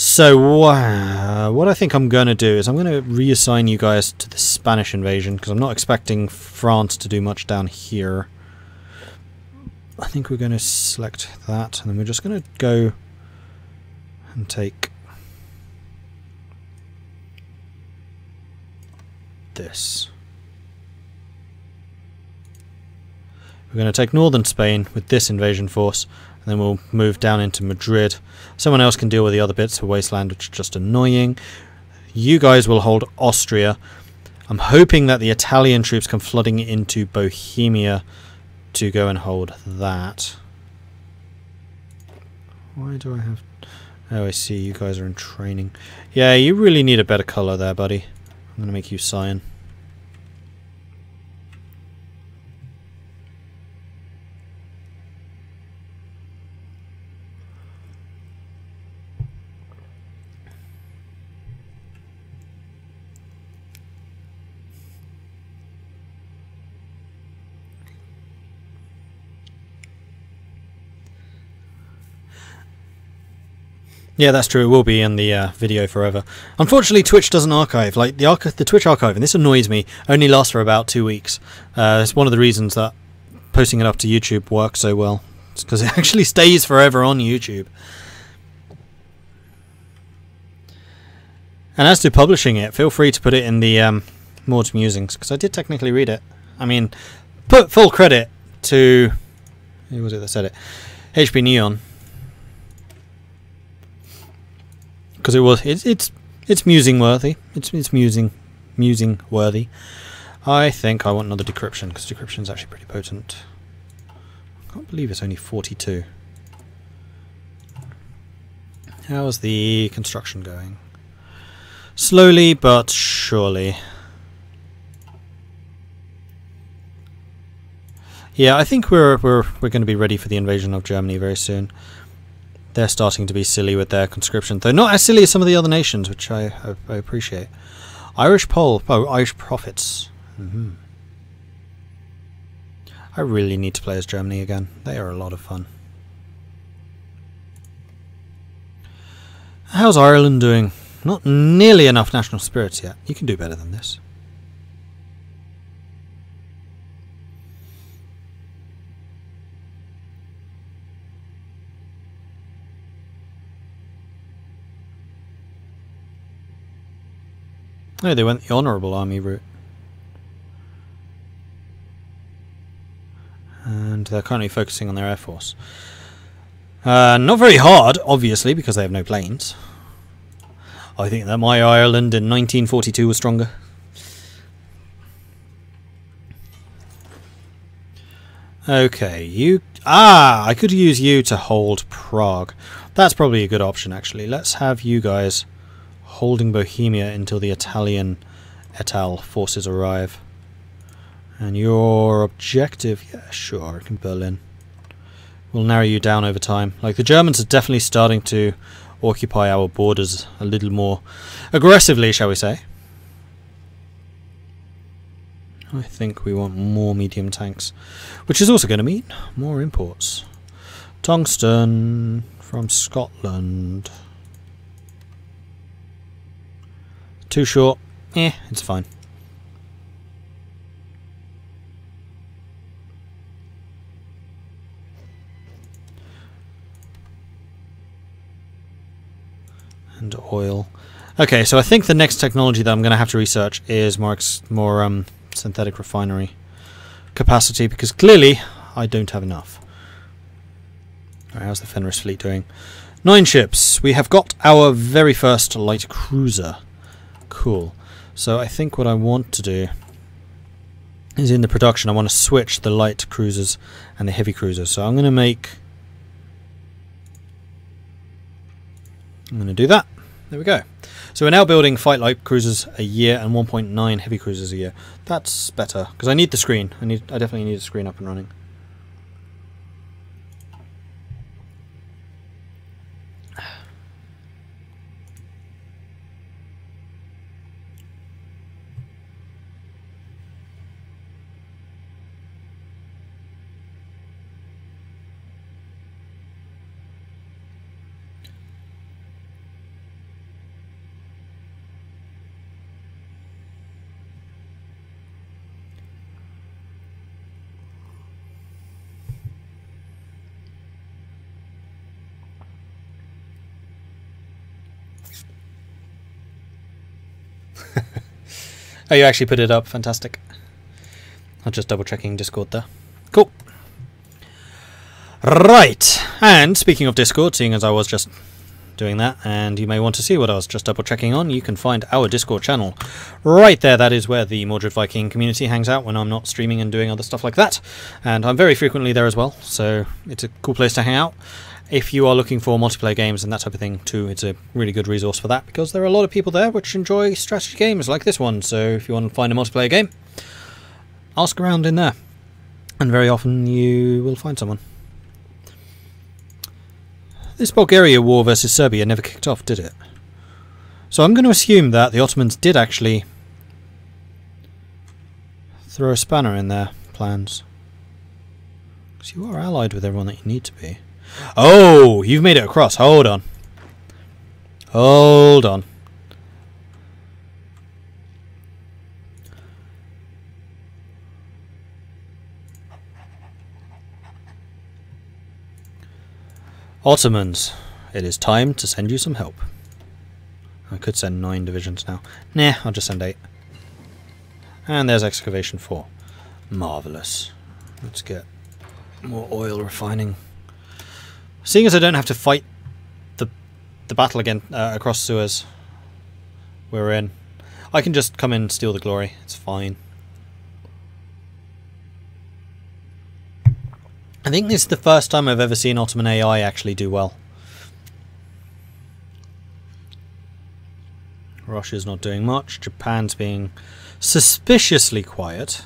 So what I think I'm going to do is I'm going to reassign you guys to the Spanish invasion, because I'm not expecting France to do much down here. I think we're going to select that, and then we're just going to go and take this. We're going to take northern Spain with this invasion force, and then we'll move down into Madrid. Someone else can deal with the other bits of wasteland, which are just annoying. You guys will hold Austria. I'm hoping that the Italian troops come flooding into Bohemia to go and hold that. Why do I have... Oh, I see, you guys are in training. Yeah, you really need a better colour there, buddy. I'm going to make you cyan. Yeah, that's true. It will be in the video forever. Unfortunately, Twitch doesn't archive. Like the Twitch archive, and this annoys me, only lasts for about 2 weeks. It's one of the reasons that posting it up to YouTube works so well. It's because it actually stays forever on YouTube. And as to publishing it, feel free to put it in the Mord's Musings, because I did technically read it. I mean, put full credit to... Who was it that said it? HB Neon. Because it's musing worthy. It's musing worthy. I think I want another decryption, because decryption is actually pretty potent. I can't believe it's only 42. How's the construction going? Slowly but surely. Yeah, I think we're going to be ready for the invasion of Germany very soon. They're starting to be silly with their conscription, though not as silly as some of the other nations, which I appreciate. Irish Irish prophets. I really need to play as Germany again. They are a lot of fun. How's Ireland doing? Not nearly enough national spirits yet. You can do better than this. No, they went the honourable army route. And they're currently focusing on their air force. Not very hard, obviously, because they have no planes. I think that my Ireland in 1942 was stronger. Okay, you... Ah! I could use you to hold Prague. That's probably a good option, actually. Let's have you guys holding Bohemia until the Italian forces arrive. And your objective... Yeah, sure, I can Berlin. We'll narrow you down over time. Like, the Germans are definitely starting to occupy our borders a little more aggressively, shall we say. I think we want more medium tanks, which is also going to mean more imports. Tungsten from Scotland. Too short. It's fine. And oil. Okay, so I think the next technology that I'm going to have to research is more synthetic refinery capacity, because clearly I don't have enough. Alright, how's the Fenris fleet doing? 9 ships. We have got our very first light cruiser. Cool. So I think what I want to do is, in the production, I want to switch the light cruisers and the heavy cruisers. So I'm going to do that. There we go. So we're now building fight light cruisers a year and 1.9 heavy cruisers a year. That's better, because I need the screen. I definitely need the screen up and running. Oh, you actually put it up. Fantastic. I'm just double checking Discord there. Cool. Right. And speaking of Discord, seeing as I was just doing that, and you may want to see what I was just double checking on, you can find our Discord channel right there. That is where the Mordred Viking community hangs out when I'm not streaming and doing other stuff like that. And I'm very frequently there as well, so it's a cool place to hang out. If you are looking for multiplayer games and that type of thing too, it's a really good resource for that, because there are a lot of people there which enjoy strategy games like this one. So if you want to find a multiplayer game, ask around in there, and very often you will find someone. This Bulgaria war versus Serbia never kicked off, did it? So I'm going to assume that the Ottomans did actually throw a spanner in their plans, because you are allied with everyone that you need to be. Oh, you've made it across. Hold on. Hold on. Ottomans, it is time to send you some help. I could send 9 divisions now. Nah, I'll just send 8. And there's excavation 4. Marvellous. Let's get more oil refining. Seeing as I don't have to fight the battle again across Suez we're in, I can just come in and steal the glory. It's fine. I think this is the first time I've ever seen Ottoman AI actually do well. Russia's not doing much. Japan's being suspiciously quiet.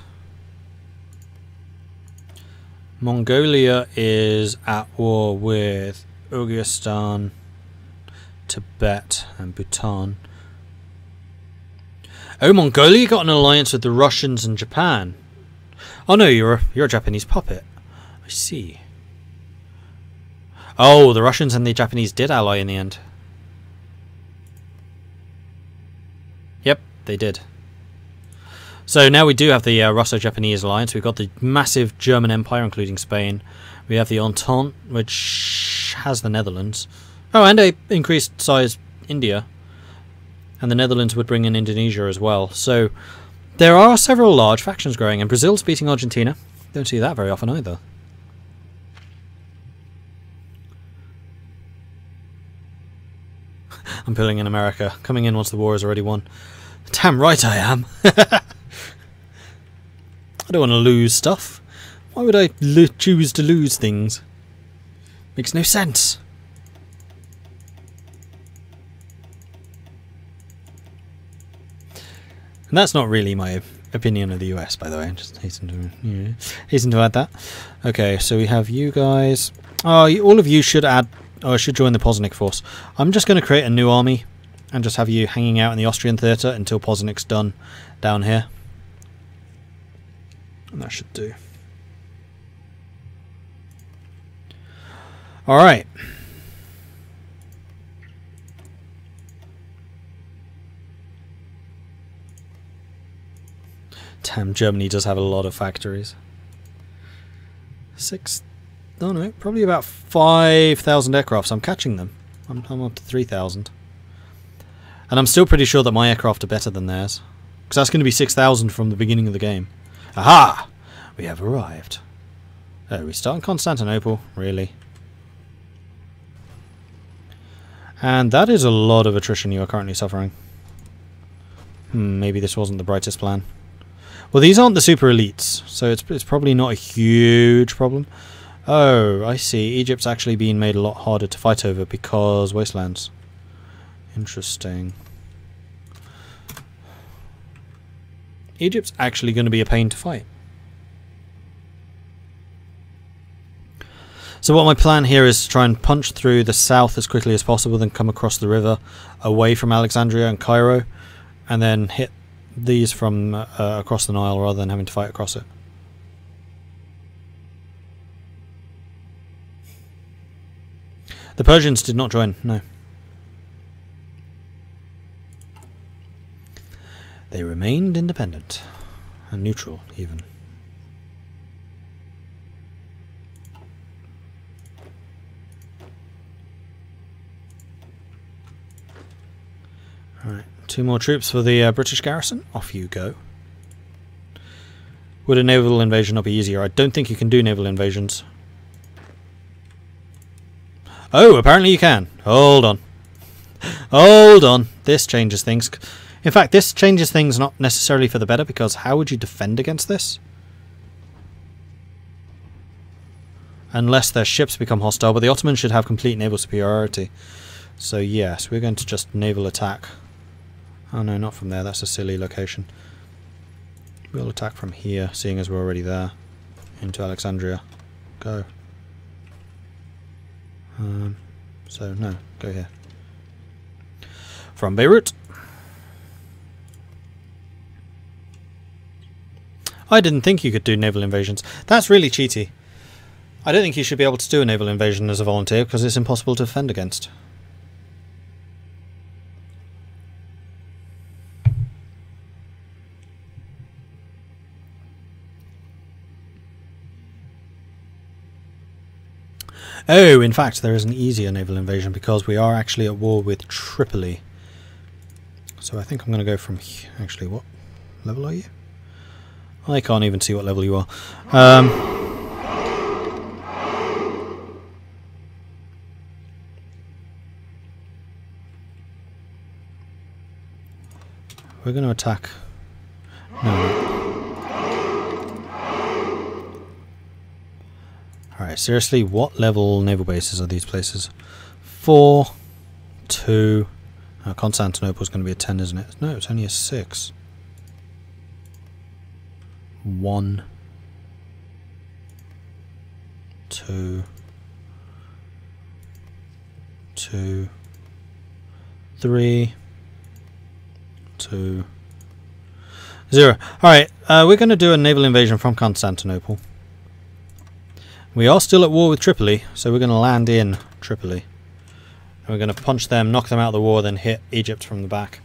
Mongolia is at war with Uzbekistan, Tibet and Bhutan. Oh, Mongolia got an alliance with the Russians and Japan. Oh no, you're a Japanese puppet. I see. Oh, the Russians and the Japanese did ally in the end. Yep, they did. So now we do have the Russo-Japanese alliance. We've got the massive German Empire, including Spain. We have the Entente, which has the Netherlands. Oh, and a increased size India. And the Netherlands would bring in Indonesia as well. So there are several large factions growing, and Brazil's beating Argentina. Don't see that very often either. I'm pulling in America, coming in once the war is already won. Damn right I am. I don't want to lose stuff. Why would I choose to lose things? Makes no sense. And that's not really my opinion of the US, by the way. Just hasten to add that. Okay, so we have you guys. Oh, all of you should add. Oh, should join the Poznik force. I'm just going to create a new army and just have you hanging out in the Austrian theatre until Poznik's done down here. And that should do. Alright. Damn, Germany does have a lot of factories. Oh no, probably about 5,000 aircraft, so I'm catching them. I'm up to 3,000. And I'm still pretty sure that my aircraft are better than theirs. Because that's going to be 6,000 from the beginning of the game. Aha! We have arrived. Oh, we start in Constantinople, really. And that is a lot of attrition you are currently suffering. Maybe this wasn't the brightest plan. Well, these aren't the super elites, so it's probably not a huge problem. Oh, I see. Egypt's actually being made a lot harder to fight over because wastelands. Interesting. Egypt's actually going to be a pain to fight. So what my plan here is to try and punch through the south as quickly as possible, then come across the river away from Alexandria and Cairo, and then hit these from across the Nile rather than having to fight across it. The Persians did not join, no. They remained independent, and neutral even. Alright, 2 more troops for the British garrison. Off you go. Would a naval invasion not be easier? I don't think you can do naval invasions. Oh, apparently you can. Hold on. Hold on. This changes things. In fact, this changes things not necessarily for the better, because how would you defend against this? Unless their ships become hostile, but the Ottomans should have complete naval superiority. So yes, we're going to just naval attack. Oh no, not from there. That's a silly location. We'll attack from here, seeing as we're already there. Into Alexandria. Go. So no, go here. From Beirut. I didn't think you could do naval invasions. That's really cheaty. I don't think you should be able to do a naval invasion as a volunteer, because it's impossible to defend against. Oh, in fact, there is an easier naval invasion, because we are actually at war with Tripoli. So I think I'm going to go from here. Actually, what level are you? I can't even see what level you are. We're going to attack. No. Alright, seriously, what level naval bases are these places? 4, 2... Constantinople's going to be a 10, isn't it? No, it's only a 6. 1, 2, 2, 3, 2, 0. Alright, we're going to do a naval invasion from Constantinople. We are still at war with Tripoli, so we're going to land in Tripoli. And we're going to punch them, knock them out of the war, then hit Egypt from the back.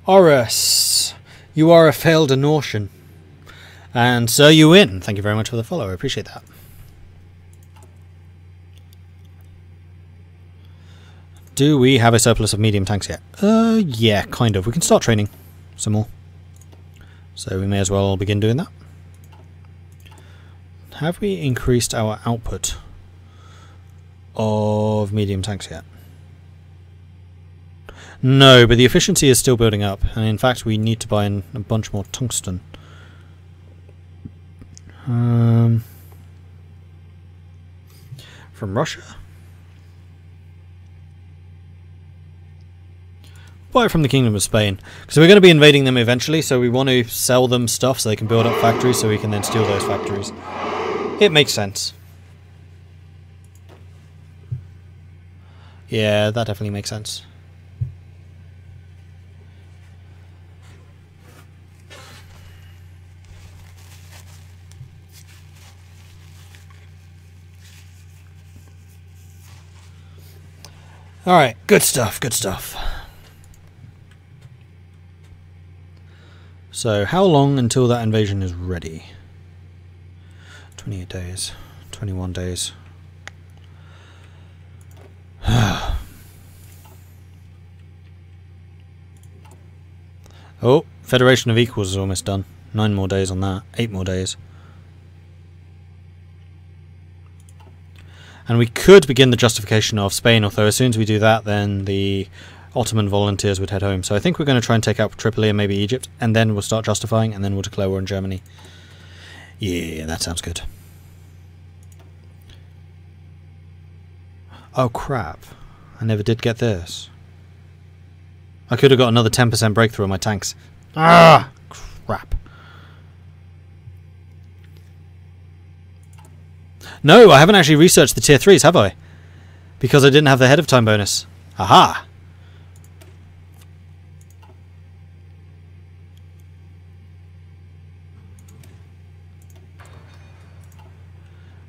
Horus, you are a failed Anortian. And so you win. Thank you very much for the follow. I appreciate that. Do we have a surplus of medium tanks yet? Yeah, kind of. We can start training some more. So we may as well begin doing that. Have we increased our output of medium tanks yet? No, but the efficiency is still building up. And in fact, we need to buy in a bunch more tungsten. From Russia? Buy it from the Kingdom of Spain. Because we're going to be invading them eventually, so we want to sell them stuff so they can build up factories, so we can then steal those factories. It makes sense. Yeah, that definitely makes sense. Alright, good stuff, good stuff. So, how long until that invasion is ready? 28 days. 21 days. Oh, Federation of Equals is almost done. 9 more days on that. 8 more days. And we could begin the justification of Spain, although as soon as we do that, then the Ottoman volunteers would head home. So I think we're going to try and take out Tripoli and maybe Egypt, and then we'll start justifying, and then we'll declare war on Germany. Yeah, that sounds good. Oh crap, I never did get this. I could have got another 10% breakthrough on my tanks. Ah, crap. No, I haven't actually researched the tier 3s, have I? Because I didn't have the ahead of time bonus. Aha!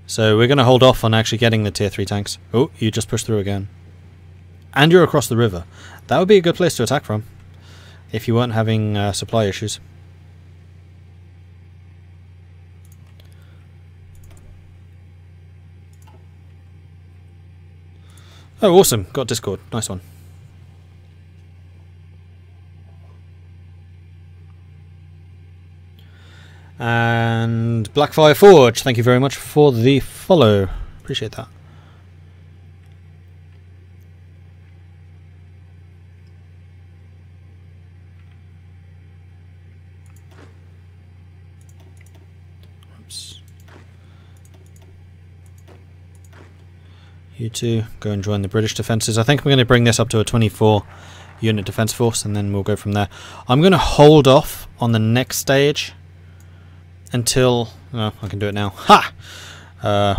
So we're going to hold off on actually getting the tier 3 tanks. Oh, you just pushed through again. And you're across the river. That would be a good place to attack from. If you weren't having supply issues. Oh, awesome. Got Discord. Nice one. And Blackfire Forge, thank you very much for the follow. Appreciate that. Oops. You two go and join the British defences. I think I'm going to bring this up to a 24 unit defence force and then we'll go from there. I'm going to hold off on the next stage until... no, I can do it now. Ha!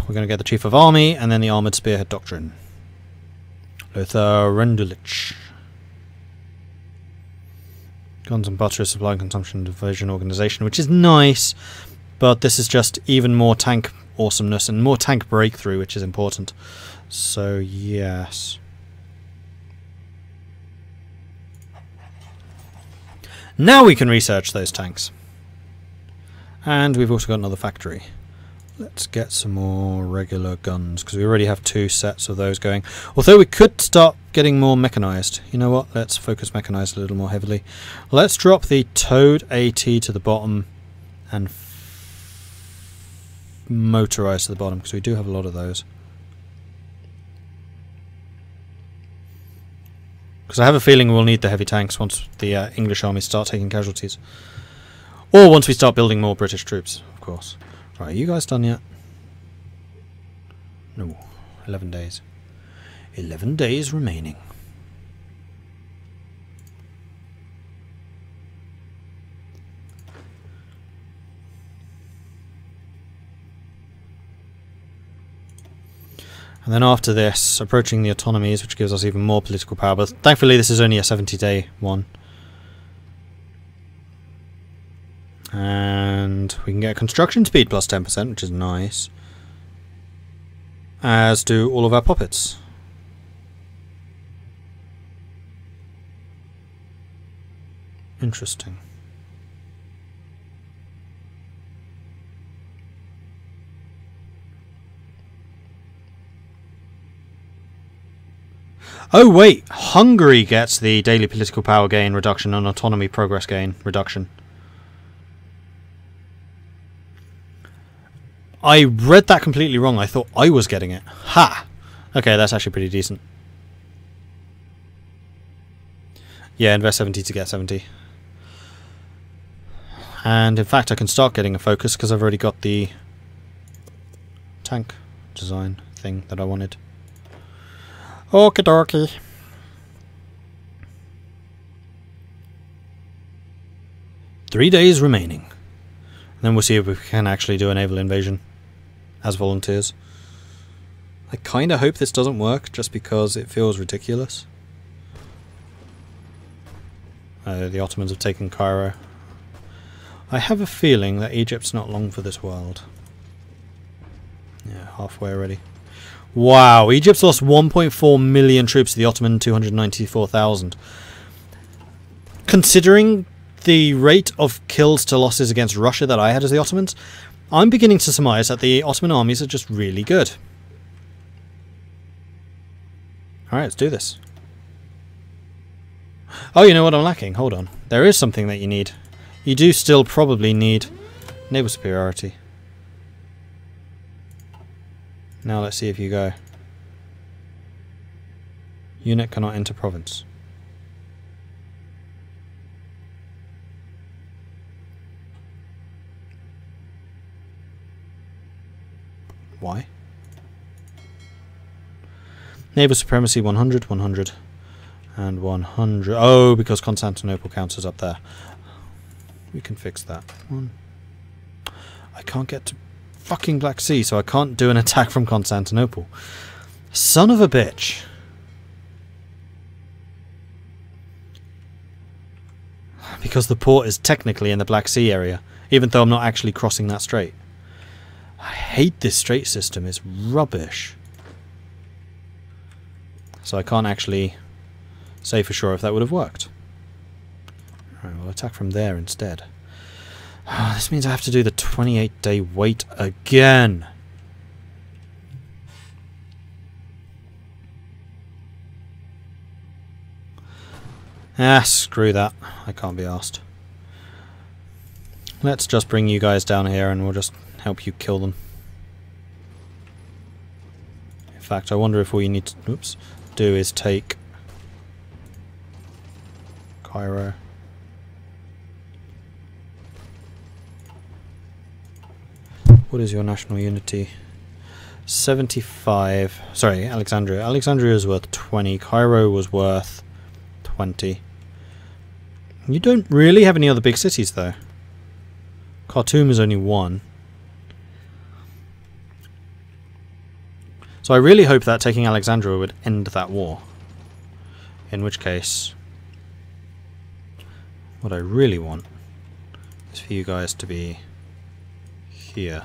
We're going to get the Chief of Army and then the Armoured Spearhead Doctrine. Lothar Rendulich. Guns and butter, supply and consumption division organisation, which is nice, but this is just even more tank awesomeness and more tank breakthrough, which is important. So, yes. Now we can research those tanks. And we've also got another factory. Let's get some more regular guns, because we already have 2 sets of those going. Although we could start getting more mechanized. You know what? Let's focus mechanized a little more heavily. Let's drop the Towed AT to the bottom and motorized to the bottom, because we do have a lot of those. Because I have a feeling we'll need the heavy tanks once the English armies start taking casualties. Or once we start building more British troops, of course. Right, are you guys done yet? No. 11 days. 11 days remaining. And then after this, approaching the autonomies, which gives us even more political power. But thankfully this is only a 70-day one. And we can get construction speed plus 10%, which is nice. As do all of our puppets. Interesting. Oh wait, Hungary gets the daily political power gain reduction and autonomy progress gain reduction. I read that completely wrong. I thought I was getting it. Ha! Okay, that's actually pretty decent. Yeah, invest 70 to get 70. And in fact I can start getting a focus because I've already got the tank design thing that I wanted. Okie dokie. Three days remaining. And then we'll see if we can actually do a naval invasion as volunteers. I kind of hope this doesn't work just because it feels ridiculous. The Ottomans have taken Cairo. I have a feeling that Egypt's not long for this world. Yeah, halfway already. Wow, Egypt's lost 1.4 million troops to the Ottoman 294,000. Considering the rate of kills to losses against Russia that I had as the Ottomans, I'm beginning to surmise that the Ottoman armies are just really good. Alright, let's do this. Oh, you know what I'm lacking? Hold on. There is something that you need. You do still probably need naval superiority. Now let's see if you go. Unit cannot enter province. Why? Naval supremacy 100, 100, and 100. Oh, because Constantinople counts as up there. We can fix that. I can't get to fucking Black Sea, so I can't do an attack from Constantinople. Son of a bitch. Because the port is technically in the Black Sea area, even though I'm not actually crossing that strait. I hate this strait system, it's rubbish. So I can't actually say for sure if that would have worked. Alright, we'll attack from there instead. This means I have to do the 28-day wait again. Ah, screw that. I can't be arsed. Let's just bring you guys down here and we'll just help you kill them. In fact, I wonder if all you need to do is take Cairo. What is your national unity? 75. Sorry, Alexandria. Alexandria is worth 20. Cairo was worth 20. You don't really have any other big cities though. Khartoum is only 1. So I really hope that taking Alexandria would end that war. In which case, what I really want is for you guys to be here.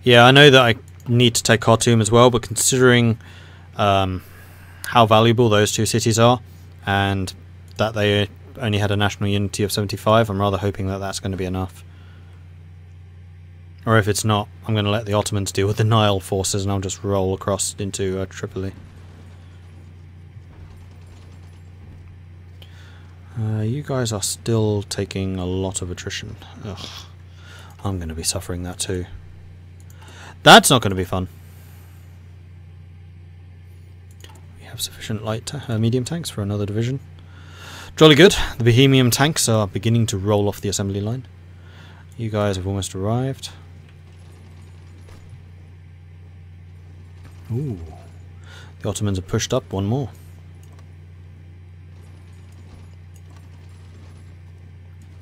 Yeah, I know that I need to take Khartoum as well, but considering how valuable those two cities are, and that they only had a national unity of 75, I'm rather hoping that that's going to be enough. Or if it's not, I'm going to let the Ottomans deal with the Nile forces and I'll just roll across into Tripoli. You guys are still taking a lot of attrition. Ugh, I'm going to be suffering that too. That's not going to be fun. We have sufficient medium tanks for another division. Jolly good. The Bohemian tanks are beginning to roll off the assembly line. You guys have almost arrived. Ooh. The Ottomans have pushed up one more.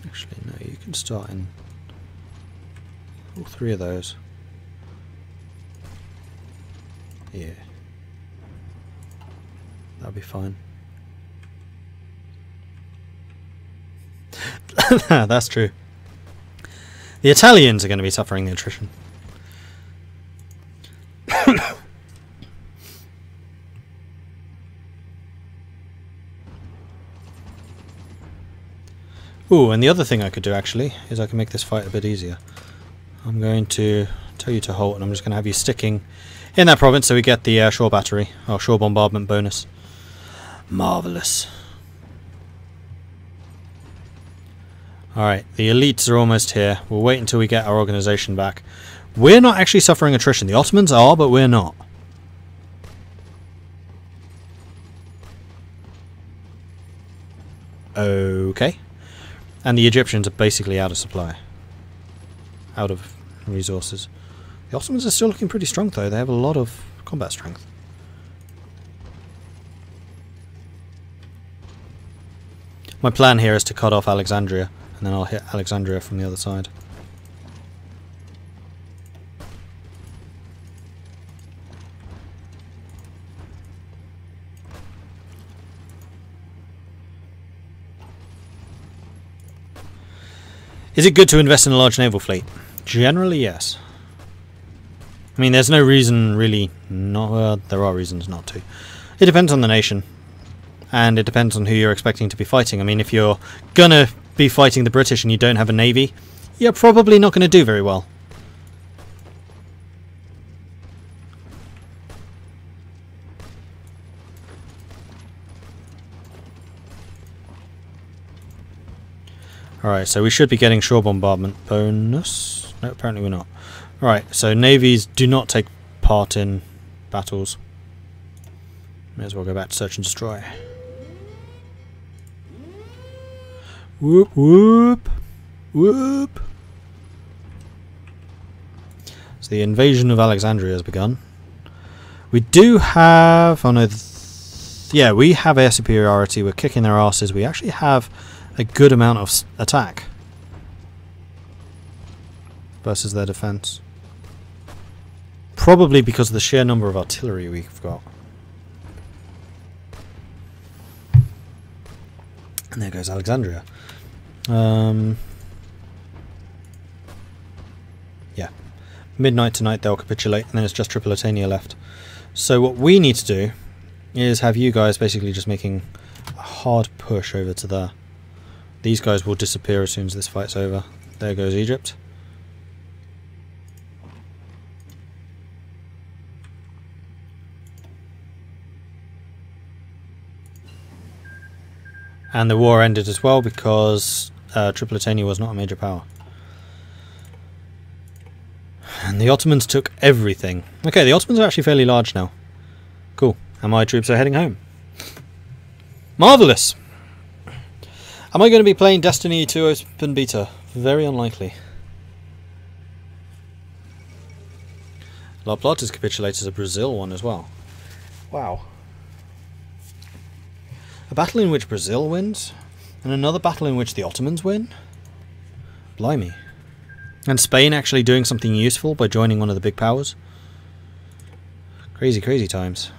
Actually, no, you can start in all 3 of those. Yeah. That'll be fine. That's true. The Italians are going to be suffering the attrition. Ooh, and the other thing I could do actually is I can make this fight a bit easier. I'm going to tell you to halt and I'm just going to have you sticking in that province so we get the shore battery, or shore bombardment bonus. Marvellous. Alright, the elites are almost here. We'll wait until we get our organisation back. We're not actually suffering attrition. The Ottomans are, but we're not. Okay. And the Egyptians are basically out of supply. Out of resources. The Ottomans are still looking pretty strong though. They have a lot of combat strength. My plan here is to cut off Alexandria, and then I'll hit Alexandria from the other side. Is it good to invest in a large naval fleet? Generally, yes. I mean, there's no reason really not... Well, there are reasons not to. It depends on the nation. And it depends on who you're expecting to be fighting. I mean, if you're gonna be fighting the British and you don't have a navy, you're probably not going to do very well. Alright, so we should be getting shore bombardment bonus. No, apparently we're not. Alright, so navies do not take part in battles. May as well go back to search and destroy. Whoop, whoop, whoop. So the invasion of Alexandria has begun. We do have... Oh no, yeah, we have air superiority. We're kicking their asses. We actually have a good amount of attack versus their defense. Probably because of the sheer number of artillery we've got. And there goes Alexandria. Yeah. Midnight tonight they'll capitulate, and then it's just Tripolitania left. So what we need to do is have you guys basically just making a hard push over to there. These guys will disappear as soon as this fight's over. There goes Egypt. And the war ended as well because Tripolitania was not a major power. And the Ottomans took everything. Okay, the Ottomans are actually fairly large now. Cool. And my troops are heading home. Marvellous! Am I going to be playing Destiny 2 Open Beta? Very unlikely. La Plata has capitulated as a Brazil one as well. Wow. A battle in which Brazil wins? And another battle in which the Ottomans win? Blimey. And Spain actually doing something useful by joining one of the big powers? Crazy, crazy times.